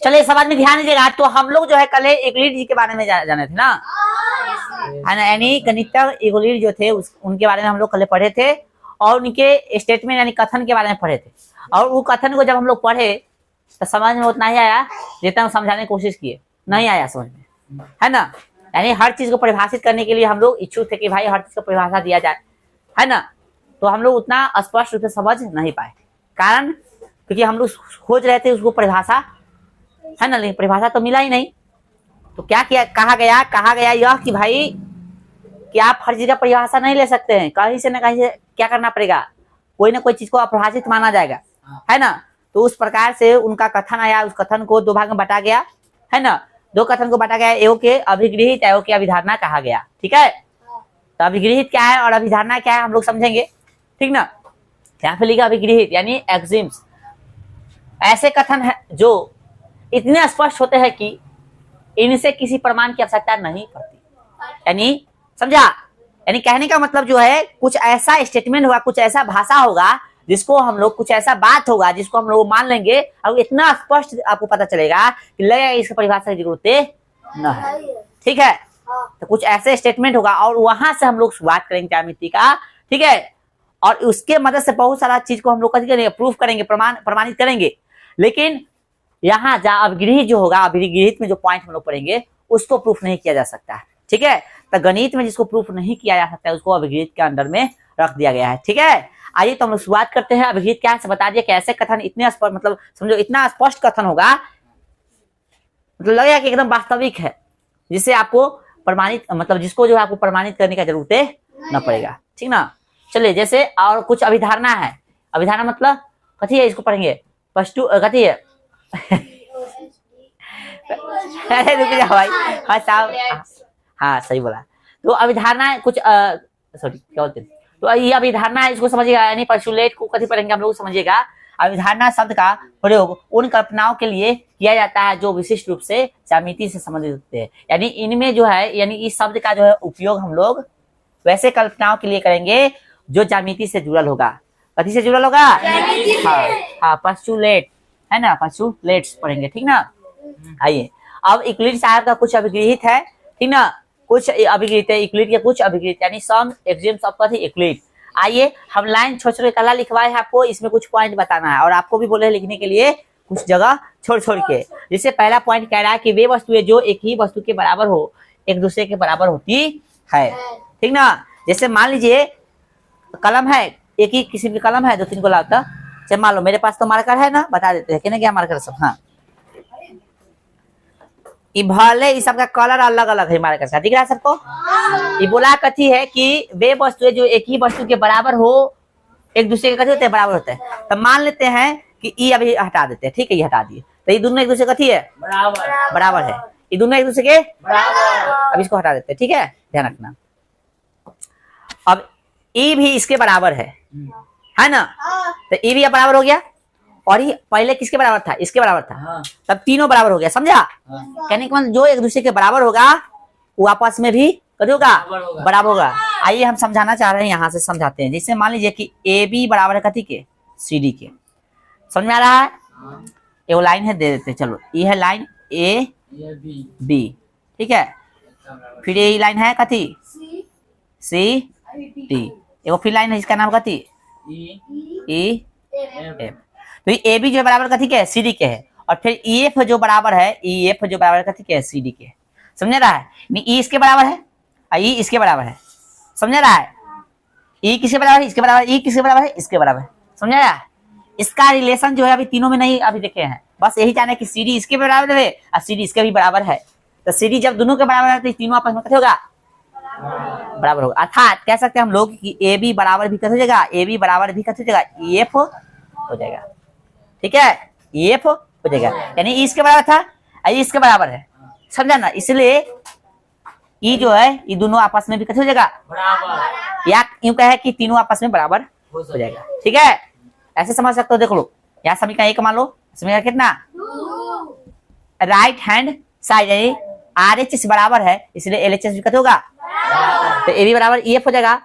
चलिए समाज में ध्यान दीजिएगा। तो हम लोग जो है कल यूक्लिड जी के बारे में जाने थे ना, यानी गणितज्ञ यूक्लिड जो थे उनके बारे में हम लोग कल पढ़े थे, और उनके स्टेटमेंट यानी कथन के बारे में पढ़े थे। और वो कथन को जब हम लोग पढ़े तो समझ में उतना ही आया जितना हम समझाने की कोशिश किए, नहीं आया समझ में, है ना। यानी हर चीज को परिभाषित करने के लिए हम लोग इच्छुक थे कि भाई हर चीज को परिभाषा दिया जाए, है ना। तो हम लोग उतना स्पष्ट रूप से समझ नहीं पाए, कारण क्योंकि हम लोग खोज रहे थे उसको परिभाषा, है ना, लेकिन परिभाषा तो मिला ही नहीं। तो क्या किया, कहा गया यह कि भाई कि आप हर चीज का परिभाषा नहीं ले सकते हैं, कहीं से न कहीं से क्या करना पड़ेगा, कोई ना कोई चीज को अपरिभाषित माना जाएगा, है ना। तो उस प्रकार से उनका कथन आया, उस कथन को दो भाग में बांटा गया, है ना। दो कथन को बांटा गया, एक के अभिगृहित, एक के अभिधारणा कहा गया, ठीक है। तो अभिगृहित क्या है और अभिधारणा क्या है हम लोग समझेंगे, ठीक ना। यहाँ पे लिखा अभिगृहित यानी एक्सिम्स, ऐसे कथन है जो इतने स्पष्ट होते हैं कि इनसे किसी प्रमाण की आवश्यकता नहीं पड़ती। यानी समझा, यानी कहने का मतलब जो है कुछ ऐसा स्टेटमेंट होगा, कुछ ऐसा भाषा होगा जिसको हम लोग, कुछ ऐसा बात होगा जिसको हम लोग मान लेंगे और इतना स्पष्ट आपको पता चलेगा कि लगेगा इसकी परिभाषा की जरूरत न है, ठीक है। तो कुछ ऐसे स्टेटमेंट होगा और वहां से हम लोग शुरुआत करेंगे ज्यामिति का, ठीक है। और उसके मदद से बहुत सारा चीज को हम लोग करेंगे, प्रूफ करेंगे, प्रमाणित करेंगे। लेकिन यहाँ जहाँ अभिगृहित जो होगा, अभिगृहित में जो पॉइंट हम लोग पढ़ेंगे उसको प्रूफ नहीं किया जा सकता, ठीक है। तो गणित में जिसको प्रूफ नहीं किया जा सकता है उसको अभिगृहित के अंदर में रख दिया गया है, ठीक है। आइए तो हम लोग शुरुआत करते हैं। अभिगृहित क्या है बता दिए, कैसे कथन इतने स्पष्ट, मतलब समझो इतना स्पष्ट कथन होगा, मतलब लगेगा कि एकदम वास्तविक है, जिससे आपको प्रमाणित, मतलब जिसको जो है आपको प्रमाणित करने की जरूरत न पड़ेगा, ठीक ना। चलिए जैसे और कुछ अभिधारणा है। अभिधारणा मतलब कथी है, इसको पढ़ेंगे फर्स्ट कथी है अरे रुक जाओ भाई, हाँ साहब, हाँ सही बोला। तो अभिधारणा कुछ सॉरी क्या बोलते हैं, तो ये अभिधारणा है, इसको समझिएगा। यानी पोस्टुलेट को कथी पढ़ेंगे हम लोग समझिएगा। अभिधारणा शब्द का प्रयोग उन कल्पनाओं के लिए किया जाता है जो विशिष्ट रूप से ज्यामिति से संबंधित होते हैं। यानी इनमें जो है, यानी इस शब्द का जो है उपयोग हम लोग वैसे कल्पनाओं के लिए करेंगे जो ज्यामिति से जुड़ल होगा। कथी से जुड़ल होगा, हाँ पोस्टुलेट, है ना, पोस्टुलेट्स पढ़ेंगे, ठीक ना। आइए अब यूक्लिड साहब का कुछ अभिगृहित है, ठीक ना, कुछ अभिगृहित है यूक्लिड के, कुछ अभिगृहित यानी सम एक्सिम्स ऑफ यूक्लिड। आइए हम लाइन छोड़ कला लिखवाए हैं आपको, इसमें कुछ पॉइंट बताना है और आपको भी बोले लिखने के लिए कुछ जगह छोड़ के। जैसे पहला पॉइंट कह रहा है कि वे वस्तुएं जो एक ही वस्तु के बराबर हो एक दूसरे के बराबर होती है, ठीक ना। जैसे मान लीजिए कलम है, एक ही किसी भी कलम है, 2-3 गोला होता। चल मान लो मेरे पास तो मार्कर है ना, बता देते हैं कि ना क्या मार्कर सब, हाँ भले इस सबका कलर अलग अलग है मार्कर का, दिख रहा है सबको। ये बोला कथी है कि वे वस्तुएं जो एक ही वस्तु के बराबर हो एक दूसरे के कथी होते हैं, बराबर होते हैं। तो मान लेते हैं कि ई अभी हटा देते हैं, ठीक है, ये हटा दिए, तो ये दोनों एक दूसरे कथी है, बराबर है। ये दोनों एक दूसरे के बराबर, अब इसको हटा देते हैं, ठीक है, ध्यान रखना। अब ई भी इसके बराबर है ना, तो ई भी बराबर हो गया, और ये पहले किसके बराबर था, इसके बराबर था, तब तीनों बराबर हो गया, समझा। कहने का मतलब जो एक दूसरे के बराबर होगा वो आपस में भी कभी होगा, बराबर होगा। आइए हम समझाना चाह रहे हैं, यहाँ से समझाते हैं। जैसे मान लीजिए कि ए बी बराबर है कथी के, सी डी के, समझ में आ रहा है। ये लाइन है, दे देते चलो, ये है लाइन ए बी, ठीक है। फिर ये लाइन है कथी सी डी, एगो फिर लाइन है इसका नाम कथी ई एफ। तो ये ए बी जो बराबर कथी के है, सी डी के है, और फिर ई एफ जो बराबर है, ई एफ जो बराबर कथी के है, सी डी के। समझ रहा है, ई इसके बराबर है, ई इसके बराबर है, समझ रहा है। ई किसके बराबर है, इसके बराबर, ई किसके बराबर है, इसके बराबर है, समझ रहा है। इसका रिलेशन जो है अभी तीनों में नहीं अभी देखे हैं, बस यही जाने कि सी डी इसके बराबर है और सी डी इसके भी बराबर है। तो सी डी जब दोनों के बराबर है तो तीनों आपस में कथी होगा, बराबर होगा। अर्थात कह सकते हैं हम लोग कि ए बी बराबर भी कथी हो जाएगा, ए बी बराबर भी कथी हो जाएगा, ई एफ हो जाएगा, ठीक है, ई एफ हो जाएगा। यानी ई इसके बराबर था, ई इसके बराबर है, समझा ना। इसलिए ई जो है ये दोनों आपस में भी कथी हो जाएगा, बराबर, या यूं कहे कि तीनों आपस में बराबर हो जाएगा, ठीक है। ऐसे समझ सकते हो, देख लो यहाँ समीकरण एक मान लो, समीकरण कितना, राइट हैंड साइड यानी आर एच एस बराबर है, इसलिए एल एच एस भी कथी होगा, तो ए बी बराबर ई एफ हो जाएगा।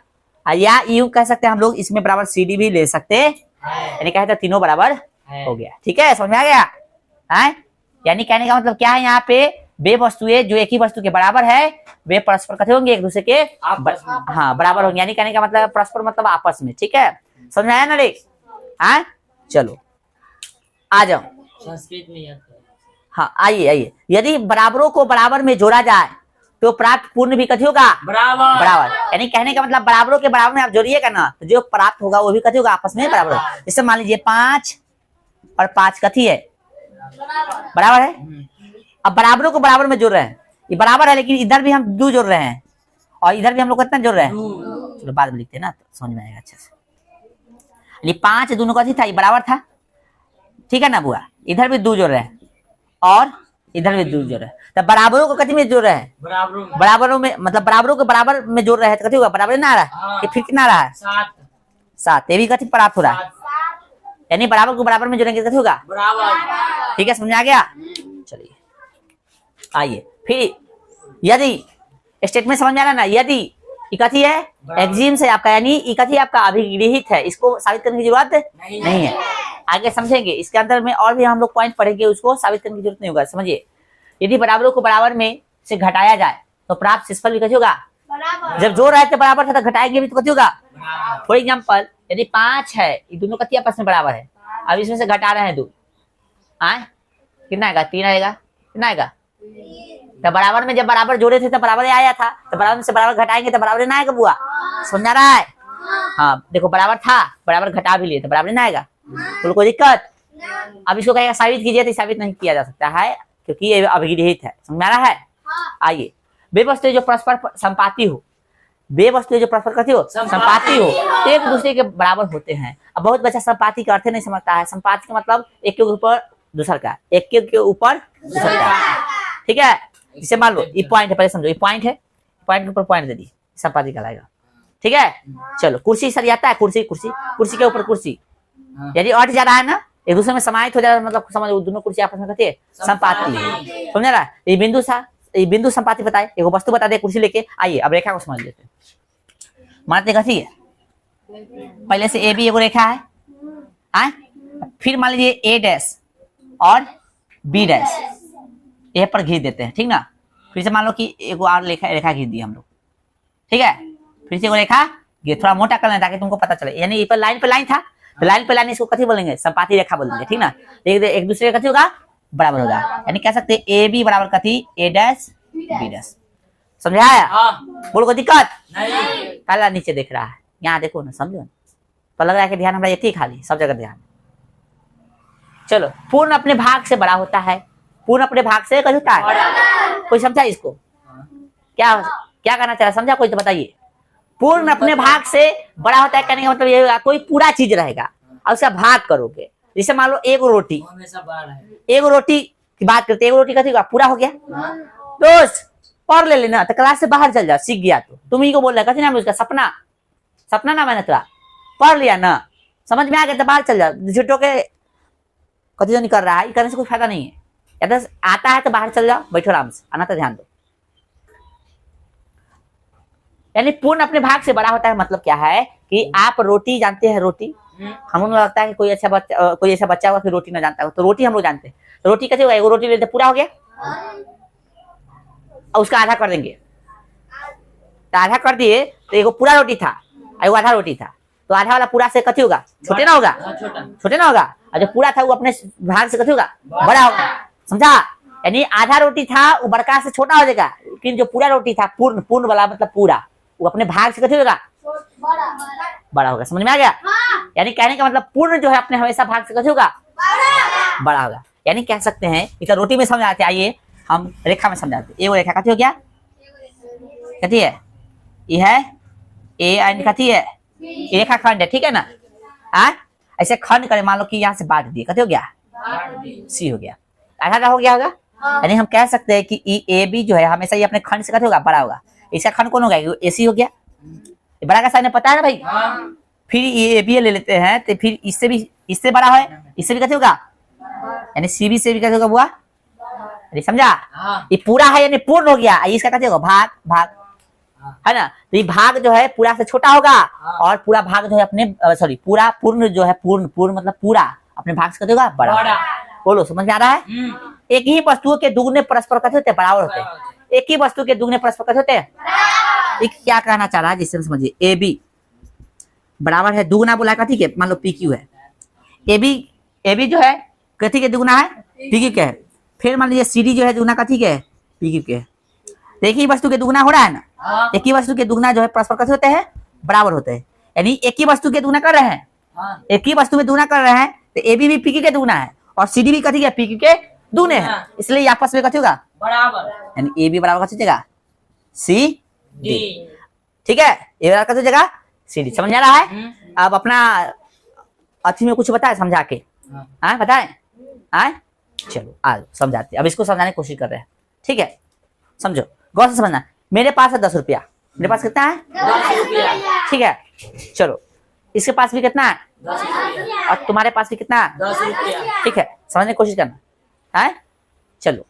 या यूं कह सकते हैं हम लोग इसमें बराबर सी डी भी ले सकते, यानी कहते हैं तीनों बराबर हो गया, ठीक है, समझ में आ गया है। यानी कहने का मतलब क्या है, यहाँ पे वे वस्तुएं जो एक ही वस्तु के बराबर है वे परस्पर कथे होंगे, एक दूसरे के हाँ बराबर होंगे। यानी कहने का मतलब परस्पर मतलब आपस में। ठीक है, समझ में आया ना रे? हाँ चलो आ जाओ संस्कृत में याद करो। हाँ आइए आइए। यदि बराबरों को बराबर में जोड़ा जाए तो प्राप्त पूर्ण भी कथी होगा? बराबर। बराबर। यानी कहने का मतलब बराबरों के बराबर में आप जोड़िएगा ना तो जो प्राप्त होगा वो भी कथी होगा? आपस में बराबर होगा। जैसे मान लीजिए 5 और 5 कथी है? बराबर है। अब बराबरों को बराबर में जोड़ रहे हैं, ये बराबर है लेकिन इधर भी हम 2 जोड़ रहे हैं और इधर भी हम लोग कितना जोड़ रहे हैं? चलो बाद में लिखते हैं ना तो समझ में आएगा अच्छे से। 5 दोनों कथी था? ये बराबर था, ठीक है ना बुआ? इधर भी 2 जोड़ रहे हैं और इधर भी 2 जोड़ रहे हैं, तब बराबरों को कथी में जोड़ रहे हैं? बराबरों में मतलब बराबरों के बराबर में जोड़ रहे हैं तो कथी होगा? बराबर ना आ रहा है कि फिर कितना आ रहा है? 7। ये भी कथी प्राप्त हो रहा है, यानी बराबर को बराबर में जोड़ेंगे कथी होगा? बराबर। ठीक है, समझ आ गया? चलिए आइए फिर यदि स्टेटमेंट समझ में आ रहा है ना, यदि कथी है? एक्सिम से आपका, यानी कथी आपका अभिगृहित है, इसको साबित करने की जरूरत नहीं है। आगे समझेंगे इसके अंदर में और भी हम लोग पॉइंट पढ़ेंगे, उसको साबित करने की जरूरत नहीं होगा। समझिए, यदि बराबरों को बराबर में से घटाया जाए तो प्राप्त शेषफल भी कथी होगा? जब जोड़ रहे थे बराबर था तो घटाएंगे भी तो कथी होगा? फॉर एग्जाम्पल यदि 5 है, ये दोनों कथी आपस में बराबर है, अब इसमें से घटा रहे हैं 2, आए कितना आएगा? 3 आएगा। कितना आएगा? तो बराबर में जब बराबर जोड़े थे तो बराबर आया था, तो बराबर में से बराबर घटाएंगे तो बराबर ना आएगा बुआ? समझ आ रहा है? हाँ देखो बराबर था, बराबर घटा भी लिए तो बराबर ना आएगा, तो कोई दिक्कत? अब इसको कहेगा साबित कीजिए तो साबित नहीं किया जा सकता है क्योंकि ये अभिगृहित है। समझ आ रहा है? आइए, वे वस्तुएं जो परस्पर संपाती हो, वे वस्तुएं जो परस्पर कथी हो? संपाती हो, एक दूसरे के बराबर होते हैं। अब बहुत बच्चा संपाती का अर्थ नहीं समझता है। संपाती का मतलब एक के ऊपर दूसर का, एक के ऊपर दूसर का। ठीक है, इसे मान लो ये पॉइंट है, पहले समझो ये पॉइंट है, पॉइंट के ऊपर पॉइंट दे दी, संपाती कहलाएगा। ठीक है, चलो कुर्सी सर आता है, कुर्सी कुर्सी कुर्सी के ऊपर कुर्सी यदि अट जा रहा है ना, एक दूसरे में समाहित हो जा रहा है, मतलब समझो दोनों कुर्सी आपस में कहते हैं संपाती। समझ रहा है? ये बिंदु सा, ये बिंदु संपाती बताए, एक वस्तु बता दे कुर्सी लेके। आइए अब रेखा को समझ लेते हैं। मानते कथी है? पहले से ए बी एगो रेखा है, आए फिर मान लीजिए ए डैश और बी डैश ए पर घिस देते हैं, ठीक ना? फिर से मान लो कि एगो और रेखा घिस दी हम लोग, ठीक है? फिर से एगो रेखा थोड़ा मोटा कर लें ताकि तुमको पता चले, यानी ये पर लाइन था तो लाइन पे लाइन इसको कथी बोलेंगे? संपाती रेखा बोलेंगे, ठीक ना? एक दूसरे का कथी होगा? बराबर होगा। यानी कह सकते हैं ए बी बराबर कथी? ए डैश बी डैश। समझाया? बोलो कोई दिक्कत नहीं? काला नीचे देख रहा है, यहाँ देखो ना, समझो ना, तो लग रहा है कि ध्यान हमारा एक ही खाली, सब जगह ध्यान। चलो, पूर्ण अपने भाग से बड़ा होता है, पूर्ण अपने भाग से कथी होता है? कोई समझा इसको? क्या क्या करना चाह रहा, समझा कोई तो बताइए। पूर्ण अपने भाग से बड़ा होता है कहने का मतलब ये होगा कोई पूरा चीज रहेगा और उसका भाग करोगे। जैसे मान लो एक रोटी की बात करते, एक रोटी कथी होगा? पूरा हो गया। दोस्त पढ़ ले लेना तो क्लास से बाहर चल जाओ, सीख गया तो तुम ही को बोल रहा है, कथी नाम है उसका? सपना, सपना नाम है ना तेरा? पढ़ लिया ना, समझ में आ गया तो बाहर चल जाओ। झूठों के कथी जो नहीं कर रहा है, करने से कोई फायदा नहीं है। या आता है तो बाहर चल जाओ, बैठो आराम से, आना तो ध्यान दो। यानी पूर्ण अपने भाग से बड़ा होता है मतलब क्या है कि आप रोटी जानते हैं, रोटी हम लोग लगता है कि कोई ऐसा बच्चा होगा कि रोटी ना जानता हो, तो रोटी हम लोग जानते हैं। तो रोटी कैसे होगा? एगो रोटी लेते पूरा हो गया और उसका आधा कर देंगे, तो आधा कर दिए तो एगो पूरा रोटी था, एगो आधा रोटी था, तो आधा वाला पूरा से कथी होगा? छोटे ना होगा? छोटे ना होगा। और जो पूरा था वो अपने भाग से कथी होगा? बड़ा होगा। समझा? यानी आधा रोटी था वो बड़का से छोटा हो जाएगा, लेकिन जो पूरा रोटी था पूर्ण वाला मतलब पूरा, वो अपने भाग से कथी होगा? बड़ा होगा। समझ में आ गया? यानी कहने का मतलब पूर्ण जो है अपने हमेशा भाग से कथी होगा? बड़ा होगा। यानी कह सकते हैं इधर रोटी में समझाते, आइए हम रेखा में समझाते। ये वो रेखा कथी हो गया? कथी है? ये है ए एंड कथी है? रेखा खंड है, ठीक है ना? ऐसे खंड करे, मान लो कि यहाँ से बांट दिए, कथी हो गया? सी हो गया। आधा हो गया होगा। यानी हम कह सकते हैं कि ए बी जो है हमेशा ये अपने खंड से कथी होगा? बड़ा होगा। इसका खंड कौन होगा? ए सी हो गया। बड़ा का साइन पता है ना भाई? फिर ये बी ले लेते हैं तो फिर इससे बड़ा है, इससे भी कथी होगा? यानी सी बी से भी कैसे होगा बुआ? अरे समझा? ये पूरा है यानी पूर्ण हो गया, इसका कैसे होगा? भाग है ना? तो ये भाग जो है पूरा से छोटा होगा और पूरा भाग जो है अपने सॉरी पूर्ण जो है पूर्ण मतलब पूरा अपने भाग से कैसे होगा? बड़ा। बोलो समझ में आ रहा है? एक ही वस्तुओं के दुगने परस्पर कैसे होते हैं, बराबर होते हैं। एक ही वस्तु के दुगने परस्पर कैसे होते हैं। एक क्या कहना चाह रहा है जिससे समझिए, ए बी बराबर है, दुगना बोला का, ठीक है, मान लो पी क्यू है, ए बी जो है कथी के दुगना है, पी क्यू के है। फिर मान लीजिए सी डी जो है दुगना का, ठीक है, पी क्यू के है। तो एक ही वस्तु के दुगना हो रहा है ना, एक ही वस्तु के दुगना जो है परस्पर कैसे होते हैं, बराबर होते हैं। यानी एक ही वस्तु के दुगना कर रहे हैं, एक ही वस्तु में दुगना कर रहे हैं, तो ए बी भी पी क्यू के दुगना है और सी डी भी कथी है, पी क्यू के दुगने हैं, इसलिए आपस में कथी होगा, बराबर। यानी ए बी बराबर कथी जगह सी डी, ठीक है, ए बराबर कथी जगह सी डी। समझ आ रहा है। अब अपना अथी में कुछ बताए समझा के, हाँ बताए, हाँ चलो आज समझाते। अब इसको समझाने की कोशिश कर रहे हैं, ठीक है, समझो गौर से समझना। मेरे पास है 10 रुपया, मेरे पास कितना है 10 रुपया, ठीक है। चलो इसके पास भी कितना है 10 रुपया और तुम्हारे पास भी कितना है 10 रुपया, ठीक है, समझने की कोशिश करना है। चलो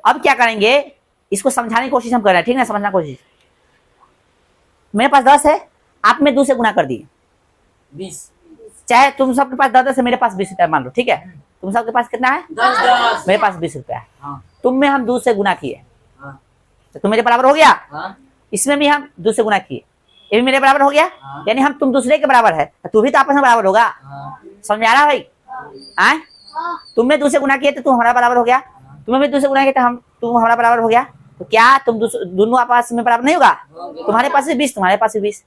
अब क्या करेंगे, इसको समझाने की कोशिश हम कर रहे हैं, ठीक है, समझना कोशिश। मेरे पास 10 है, आप में 2 से गुना कर दिए 20, चाहे तुम सबके पास 10 है, मेरे पास 20 रुपया मान लो, ठीक है। तुम सबके पास कितना है 10, मेरे पास 20 रुपया है। तुम में हम 2 से गुना किए, तो तुम मेरे बराबर हो गया। इसमें भी हम 2 से गुना किए, ये भी मेरे बराबर हो गया। यानी हम तुम दूसरे के बराबर है, तो तू भी तो आपस में बराबर होगा। समझ आ रहा भाई। आए तुमने 2 से गुना किए तो तुम हमारा बराबर हो गया, तुम्हें भी 2 से गुना किया तो तुम हमारा बराबर हो गया। तो क्या तुम दोनों आपस में बराबर नहीं होगा, तुम्हारे पास भी 20, तुम्हारे पास भी 20,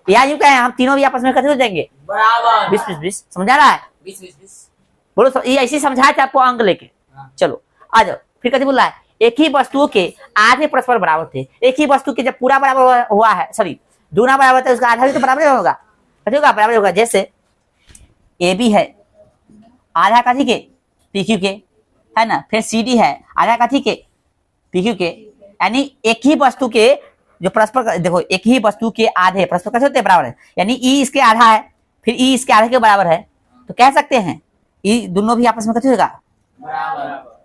या यूं कहें हम तीनों भी आपस में कैसे हो जाएंगे बराबर, 20-20-20। समझ आ रहा है, 20-20-20 बोलो। ये ऐसे समझाया था आपको अंक लेके। चलो आ जाओ, फिर कैसे बोल रहा है, एक ही वस्तुओं के आधे परस्पर बराबर थे। एक ही वस्तु के जब पूरा बराबर हुआ है, सॉरी दूना बराबर था, उसका आधा भी तो बराबर होगा, कैसे होगा, बराबर होगा। जैसे ए बी है, आधा का ठीक है पी क्यू के, है ना। फिर सी डी है, आधा का ठीक है पी क्यू के। यानी एक ही वस्तु के जो परस्पर, देखो एक ही वस्तु के आधे परस्पर कैसे होते हैं, बराबर है। यानी ई इसके आधा है, फिर ई इसके आधे के बराबर है, तो कह सकते हैं ई दोनों भी आपस में कैसे होगा बराबर।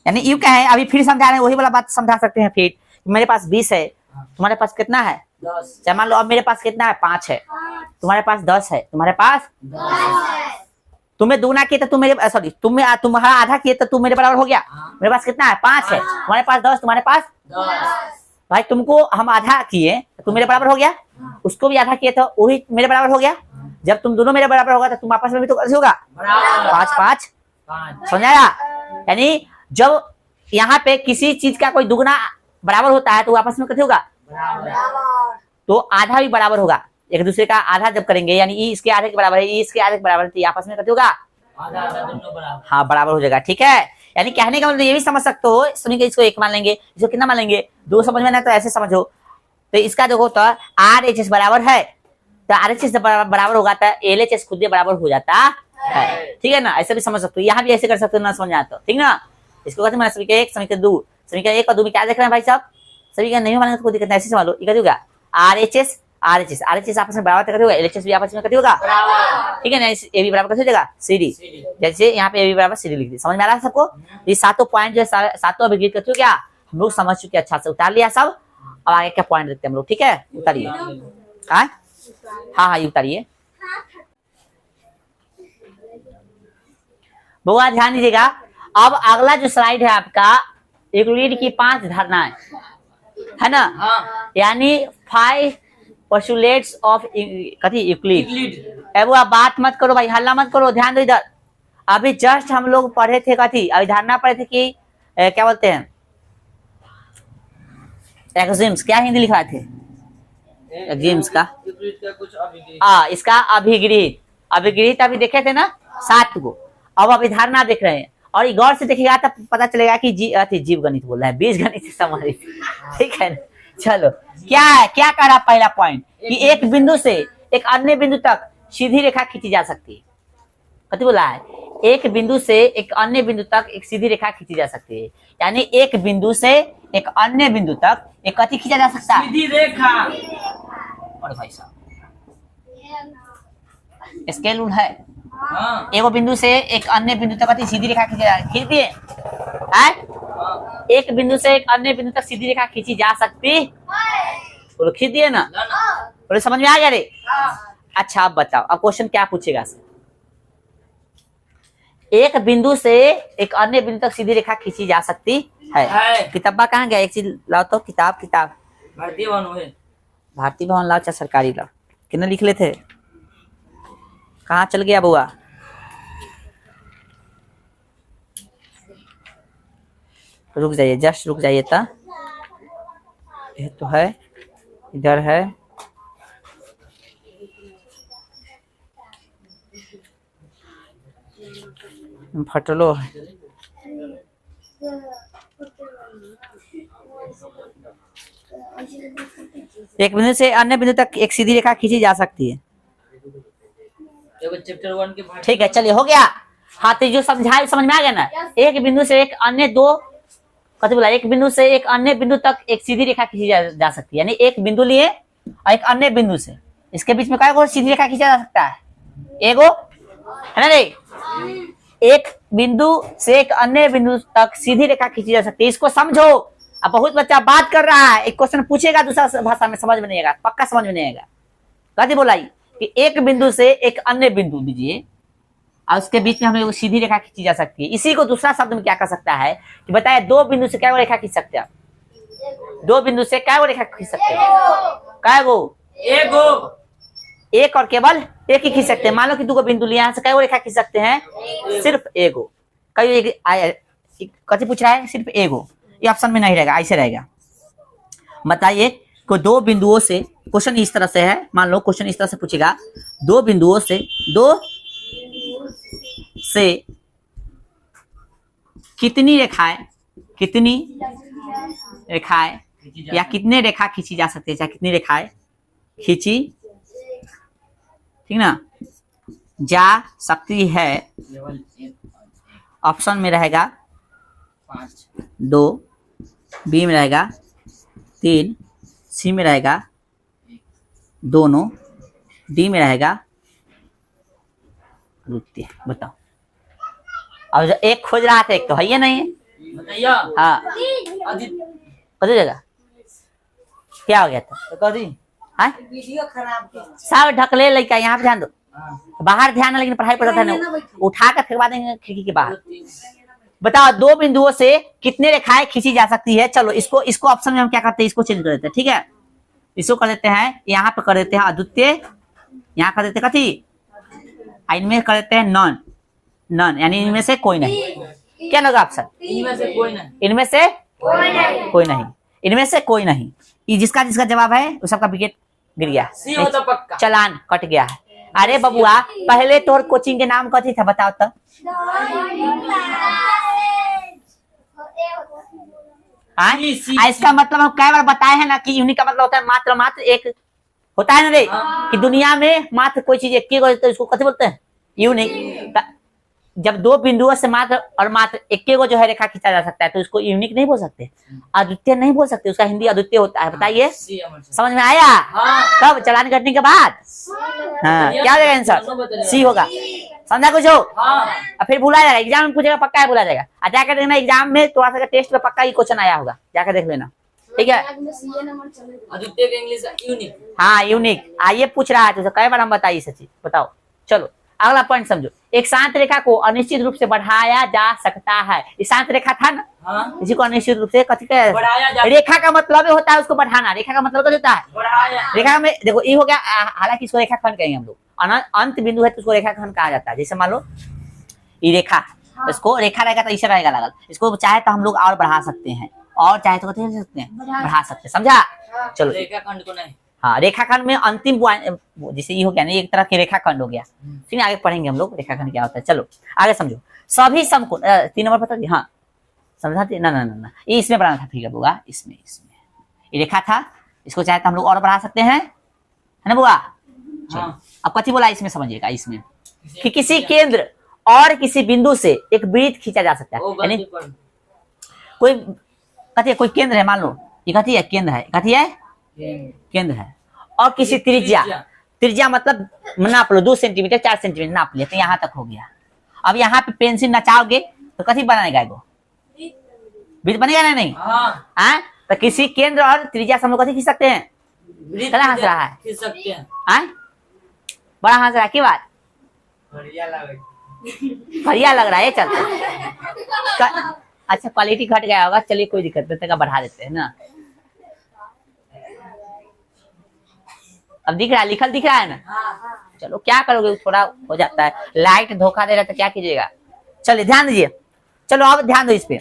यानी यू क्या है, अभी फिर समझा रहे हैं, वही वाला बात समझा सकते हैं। फिर मेरे पास 20 है, तुम्हारे पास कितना है 10, मान लो अब मेरे पास कितना है 5 है, तुम्हारे पास 10 है, तुम्हारे पास 10। तुम्हें दुगना किए तो तुम मेरे, सॉरी तुम्हारा आधा किए तो तुम मेरे बराबर हो गया। मेरे पास कितना है 5 है, तुम्हारे पास 10, तुम्हारे पास 10। भाई तुमको हम आधा किए तो तुम मेरे बराबर हो गया, उसको भी आधा किए तो वही मेरे बराबर हो गया। जब तुम दोनों मेरे बराबर होगा तो तुम आपस में भी तो कैसे होगा 5-5। समझाया। यानी जब यहाँ पे किसी चीज का कोई दुगना बराबर होता है तो आपस में कैसे होगा बराबर, तो आधा भी बराबर होगा। एक दूसरे का आधा जब करेंगे, यानी ई इसके आधे के बराबर है, ई इसके आधे के बराबर है, तो आपस में कैसे होगा हाँ बराबर हो जाएगा, ठीक है। यानी कहने का मतलब ये भी समझ सकते हो, सुनिए इसको 1 मान लेंगे, इसको कितना मान लेंगे 2 समझ में ना, तो ऐसे समझो। तो इसका देखो तो आर एच एस बराबर है, तो आर एच एस बराबर होगा तो एल एच एस खुद बराबर हो जाता है, ठीक है ना। ऐसे भी समझ सकते हो, यहाँ भी ऐसे कर सकते हो ना समझ आता, ठीक ना। इसको कहते हैं समीकरण 1 समीकरण 2, समीकरण 1 और 2 में क्या देख रहे हैं भाई साहब, समीकरण नहीं मानेंगे तो कोई दिक्कत नहीं, ऐसे समझ लो। ये होगा आर एच एस आपस में बराबर कैसे होगा, एल एच एस भी आपस में कैसे होगा, ठीक है ना। ए बी बराबर कैसे हो जाएगा सी डी, जैसे यहाँ पे ए बी बराबर सी डी लिख दी। समझ में आ रहा है सबको। ये सातों पॉइंट जो है, सातों अभिगत करते हो क्या हम लोग समझ चुके, अच्छा से उतार लिया सब। अब आगे क्या पॉइंट देखते हैं हम लोग, ठीक है, उतारिए। हाँ ये उतारिए। बहुत ध्यान दीजिएगा। अब अगला जो स्लाइड है आपका, यूक्लिड की 5 धारणाएं है ना, यानी 5 पोस्टुलेट्स ऑफ यूक्लिड। अब आप बात मत करो भाई, हल्ला मत करो, ध्यान दो इधर। अभी जस्ट हम लोग पढ़े थे कथी, अभिधारणा पढ़े थे कि क्या बोलते हैं एक्सिम्स, क्या हिंदी लिखा थे एक्सिम्स का इसका अभिगृहित अभी देखे थे ना 7 गो। अब अभिधारणा देख रहे हैं, और गौर से देखिएगा तो पता चलेगा कि जीव गणित बोल रहा है, बीज गणित से संबंधित, ठीक है। चलो क्या है, क्या कह रहा पहला पॉइंट कि एक बिंदु से एक अन्य बिंदु तक सीधी रेखा खींची जा सकती है। कथी बोला है, एक बिंदु से एक अन्य बिंदु तक एक सीधी रेखा खींची जा सकती है। यानी एक बिंदु से एक अन्य बिंदु तक एक कथी खींचा जा सकता है, सीधी रेखा। और भाई साहब स्केल रूल है, एक बिंदु से एक अन्य बिंदु तक कथी सीधी रेखा खींच दिए, एक बिंदु से एक अन्य बिंदु तक सीधी रेखा खींची जा सकती, बोलो खींच दिए ना, बोलो समझ में आ गया रे। अच्छा अब बताओ, अब क्वेश्चन क्या पूछेगा, एक बिंदु से एक अन्य बिंदु तक सीधी रेखा खींची जा सकती है। किताबा कहाँ गया? एक चीज लाओ तो, किताब भारतीय भवन है। भारतीय भवन लाओ चाहे सरकारी लाओ। कितने लिख लेते? कहाँ चल गया बुआ? रुक जाइए, जस्ट रुक जाइए ता। ये तो है, इधर है। फटलो एक बिंदु से अन्य बिंदु तक एक सीधी रेखा खींची जा सकती है। चैप्टर 1 के ठीक है, चलिए हो गया। हाँ तो जो समझाए समझ में आ गया ना। एक बिंदु से एक अन्य कथी बोला? एक बिंदु से एक अन्य बिंदु तक एक सीधी रेखा खींची जा सकती है। यानी एक बिंदु लिए और एक अन्य बिंदु से, इसके बीच में क्या सीधी रेखा खींचा जा सकता है? एगो है ना नहीं? एक बिंदु से एक अन्य बिंदु तक सीधी रेखा खींची जा सकती है। इसको समझो। अब बहुत बच्चा बात कर रहा है, एक क्वेश्चन पूछेगा दूसरा भाषा में, समझ में नहीं आएगा, पक्का समझ में नहीं आएगा। कथी बोला कि एक बिंदु से एक अन्य बिंदु दीजिए और उसके बीच में हमें वो सीधी रेखा खींची जा सकती है। इसी को दूसरा शब्द में क्या कर सकता है कि बताए, दो बिंदु से क्या रेखा खींच सकते हैं? दो बिंदु से क्या रेखा खींच सकते हैं? क्या गो? एक और केवल एक ही खींच सकते हैं। मान लो कि दो बिंदु लिया है, क्या रेखा खींच सकते हैं? सिर्फ एगो। कथी पूछ रहा है? सिर्फ एगो। ये ऑप्शन में नहीं रहेगा, ऐसे रहेगा। बताइए को दो बिंदुओं से, क्वेश्चन इस तरह से है, मान लो क्वेश्चन इस तरह से पूछेगा, दो बिंदुओं से कितनी रेखाएं या कितने रेखा खींची जा सकती है, चाहे कितनी रेखाएं खींची, ठीक ना, जा सकती है। ऑप्शन में रहेगा 2, बी में रहेगा 3, सी में रहेगा दोनों, डी में रहेगा द्वितीय। बताओ। अब जो एक खोज रहा था, एक तो है ये नहीं है। हाँ कथी जगह क्या हो गया था? वीडियो खराब है। सब ढकले लड़का, यहाँ पे ध्यान दो। बाहर ध्यान है, लेकिन पढ़ाई पढ़ता था ना, उठा कर फेंकवा देंगे खिड़की के बाहर। बताओ दो बिंदुओं से कितने रेखाएं खींची जा सकती है? चलो इसको ऑप्शन में हम क्या करते हैं, इसको चेंज कर देते हैं। ठीक है, इसको कर देते हैं, यहाँ पे कर देते हैं अद्वितीय, यहाँ कर देते कथी, इनमें कर देते हैं नॉन, यानी इनमें से कोई नहीं। क्या लगा ऑप्शन? इनमें से कोई नहीं। इनमें से कोई नहीं, इनमें से कोई नहीं। ये जिसका जवाब है वो सबका विकेट गिर गया, सी हो तो पक्का, चलान कट गया है। अरे बबुआ, पहले तोहर कोचिंग के नाम कथी था बताओ तो? इसका मतलब हम कई बार बताए हैं ना कि यूनिक का मतलब होता है मात्र एक होता है ना रे, कि दुनिया में मात्र कोई चीज एक तो इसको कथी बोलते हैं? यूनिक। जब दो बिंदुओं से मात्र एक जो है रेखा खींचा जा सकता है तो उसको यूनिक नहीं बोल सकते, अद्वितीय नहीं बोल सकते, उसका हिंदी अद्वितीय होता है। बताइए, समझ में आया? कब चलान करने के बाद? हाँ, क्या हो जाएगा आंसर? सी होगा। समझा कुछ हो? फिर भूला जाएगा, एग्जाम में पूछेगा पक्का है भूला जाएगा। जाकर देखना एग्जाम में थोड़ा सा टेस्ट में पक्का ही क्वेश्चन आया होगा, जाकर देख लेना। ठीक है, अद्वितीय का इंग्लिश यूनिक। हाँ यूनिक। आइए पूछ रहा है तो कई बार हम बताइए सची। बताओ, चलो अगला पॉइंट समझो। एक शांत रेखा को अनिश्चित रूप से बढ़ाया जा सकता है। ये शांत रेखा था ना, इसी को अनिश्चित रूप से कथी कहते हैं? रेखा का मतलब होता है उसको बढ़ाना। रेखा का मतलब क्या होता है? रेखा में देखो ये हो गया, हालांकि इसको रेखाखंड कहेंगे हम लोग। अंत बिंदु है तो उसको रेखाखंड कहा जाता है। जैसे मान लो ये रेखा, इसको रेखा रहेगा तो इसे रहेगा लगल, इसको चाहे तो हम लोग और बढ़ा सकते हैं, और चाहे तो कथी कर सकते हैं? बढ़ा सकते हैं। समझा? चलो रेखाखंड को नहीं। हाँ, रेखाखंड में अंतिम जैसे ये हो गया ना, एक तरह के रेखाखंड हो गया। फिर आगे पढ़ेंगे हम लोग रेखाखंड क्या होता है। चलो आगे समझो। सभी समकोण 3 नंबर पता? हाँ समझाते ना, ये इसमें बनाना था फिगर बुआ, इसमें ये रेखा था, इसको चाहे तो हम लोग और बढ़ा सकते हैं, है ना बुआ? अब कथी बोला इसमें समझिएगा। इसमें कि किसी केंद्र और किसी बिंदु से एक वृत्त खींचा जा सकता है। यानी कोई कथी, कोई केंद्र है, मान लो ये कथी है? केंद्र है। कथी है? केंद्र है। और किसी त्रिज्या मतलब नाप लो 2 सेंटीमीटर 4 सेंटीमीटर नाप लिया तो यहाँ तक हो गया। अब यहाँ पे पेंसिल नचाओगे तो कथी बनाएगा? एगो वृत्त बनेगा ना? नहीं तो किसी केंद्र और त्रिज्या से हम लोग कथी खींच सकते हैं? बड़ा हंस रहा है, खींच सकते हैं। बड़ा हंस रहा है, की बात? बढ़िया लग रहा है, ये चलता अच्छा क्वालिटी घट गया होगा, चलिए कोई दिक्कत नहीं, तक बढ़ा देते हैं ना। अब दिख रहा है, लिखल दिख रहा है ना। चलो क्या करोगे, थोड़ा हो जाता है, लाइट धोखा दे रहा था, क्या कीजिएगा। चलिए ध्यान दीजिए, चलो अब ध्यान दो इस पे,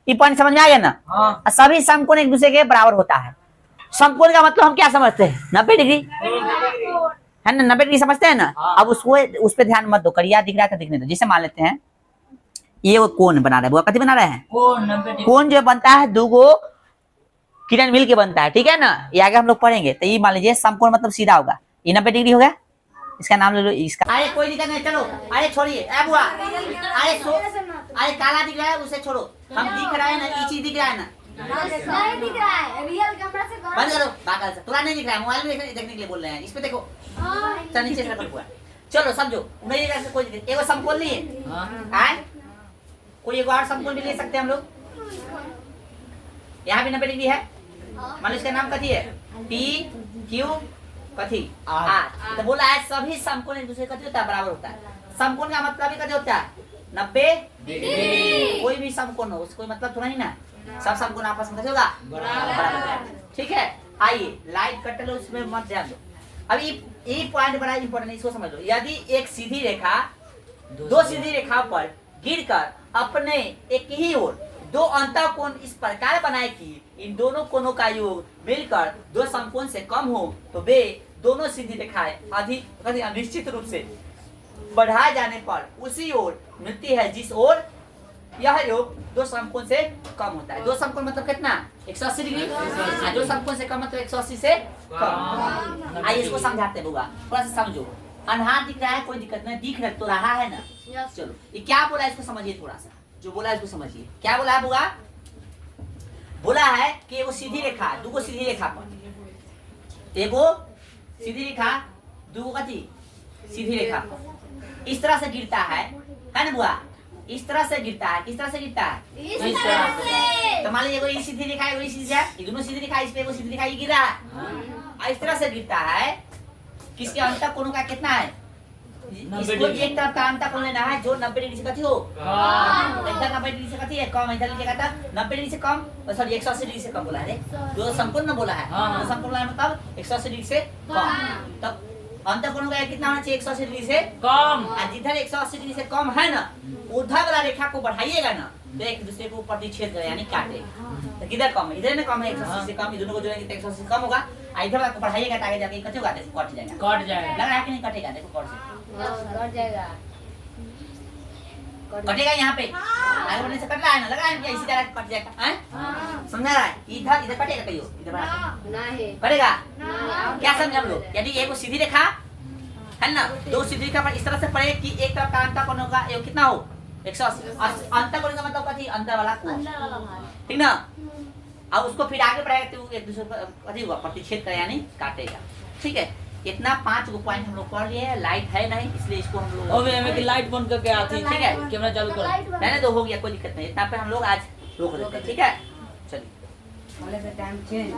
ये पॉइंट समझ में आ गया ना। हाँ। सभी समकोण एक दूसरे के बराबर होता है। समकोण का मतलब हम क्या समझते हैं, 90 डिग्री है ना, 90 डिग्री समझते हैं ना। हाँ। अब उसको उस पर ध्यान मत दो, करिया दिख रहा था दिखने दो। जैसे मान लेते हैं ये वो कोण बना रहा है, वो कथी बना रहे हैं, वो 90 डिग्री। कोण जो बनता है दो गो किरण मिल के बनता है, ठीक है ना। ये आगे हम लोग पढ़ेंगे। तो ये मान लीजिए समकोण मतलब सीधा होगा, ये 90 डिग्री हो गया, इसका नाम ले लो इसका। अरे कोई दिक्कत नहीं, चलो अरे छोड़िए, अरे बुआ अरे काला दिख रहा है उसे छोड़ो, हम दिख रहा है ना, ये चीज दिख रहा है ना, नहीं दिख रहा है, रियल कैमरा से बंद करो पागल से, तुरा नहीं दिख रहा है, मोबाइल में देखने के लिए बोल रहे हैं, इस पे देखो, चल नीचे से रखो। चलो समझो, नहीं ऐसे कोई दिक्कत, एगो समकोण लिए हाँ। आए, कोई एक और समकोण भी ले सकते हैं हम लोग। यहाँ भी 90 डिग्री है, मान लो इसका नाम कथी है, पी क्यू कथी आर। तो बोला है सभी समकोण एक दूसरे कथी होता है, बराबर होता है। समकोण का मतलब ही कथी होता है, 90 डिग्री। कोई भी समकोण हो उसको मतलब थोड़ा ही ना, सब समकोण आपस में कैसे होगा, बराबर। ठीक है, आइए लाइट कट लो, उसमें मत ध्यान दो। अब ये पॉइंट बड़ा इंपॉर्टेंट है, इसको समझ लो। यदि एक सीधी रेखा दो सीधी रेखा पर गिरकर अपने एक ही ओर दो अंतःकोण इस प्रकार बनाए कि इन दोनों कोणों का योग मिलकर दो समकोण से कम हो, तो वे दोनों सीधी रेखाएं अधिक निश्चित रूप से बढ़ाए जाने पर उसी ओर मिलती है जिस ओर यह योग दो समकोण से कम होता है। दो समकोण मतलब कितना, 180 डिग्री। दो समकोण से कम मतलब 180 से कम। आइए इसको समझाते बुआ, थोड़ा सा समझो। अनहार दिख रहा है, कोई दिक्कत नहीं, दिख रहा तो रहा है ना। चलो ये क्या बोला है इसको समझिए, थोड़ा सा जो बोला है इसको समझिए। क्या बोला है बुआ, बोला है कि वो सीधी रेखा, दो सीधी रेखा पर, एगो सीधी रेखा दो कथी सीधी रेखा पर इस तरह से गिरता है ना बुआ, इस तरह से गिरता है। किस तरह से गिरता है, इस तरह से। तो मान लीजिए कोई सीधी रेखा है, कोई सीधी है, ये दोनों सीधी रेखा, इस पे वो सीधी रेखा गिर रहा है, इस तरह से गिरता है। किसके अंतःकोण का कितना है, इसको एक तरफ का अंतःकोण लेना है जो 90 डिग्री से कथी हो, इधर 90 डिग्री से कथी है कम, इधर लीजिएगा था 90 डिग्री से कम, सॉरी 180 डिग्री से कम बोला है, जो संपूर्ण बोला है। हाँ। संपूर्ण मतलब 180 डिग्री से कम। तब अंतःकोण का कितना होना चाहिए, 180 डिग्री से कम। जिधर 180 डिग्री से कम है ना, उधर वाला रेखा को बढ़ाइएगा ना, तो एक दूसरे को प्रतिच्छेद करे यानी काटेगा। तो किधर कम है, इधर में कम है 180 से कम, दोनों को जोड़ेंगे तो 180 से कम होगा। इधर वाला को बढ़ाइएगा तो आगे जाके कट होगा, देखो कट जाएगा, कट जाएगा। लग रहा है कि नहीं कटेगा, देखो कट से कट जाएगा, कटेगा यहाँ पे, आगे बढ़ने से कट रहा है ना, लग रहा है क्या इसी तरह कट जाएगा, हैं समझा रहा है, इधर इधर कटेगा कहियो, इधर बढ़ा नहीं कटेगा। नहीं। क्या समझे हम लोग, यदि एक सीधी रेखा है ना, दो सीधी रेखा पर इस तरह से पड़े कि एक तरफ का अंतःकोण होगा ये कितना हो 180, अंतःकोण का मतलब कथी, अंदर वाला कोण, ठीक ना। अब उसको फिर आगे बढ़ाएगा तो एक दूसरे पर कथी होगा, प्रतिच्छेद करे यानी काटेगा। ठीक है, इतना 5 गो पॉइंट हम लोग पढ़ लिए हैं। लाइट है नहीं इसलिए इसको हम लोग अबे हमें की लाइट बंद करके आती, ठीक है, कैमरा चालू करो। रहने दो, हो गया कोई दिक्कत नहीं, इतना पे हम लोग आज रोक देते हैं। ठीक है चलिए, टाइम चेंज।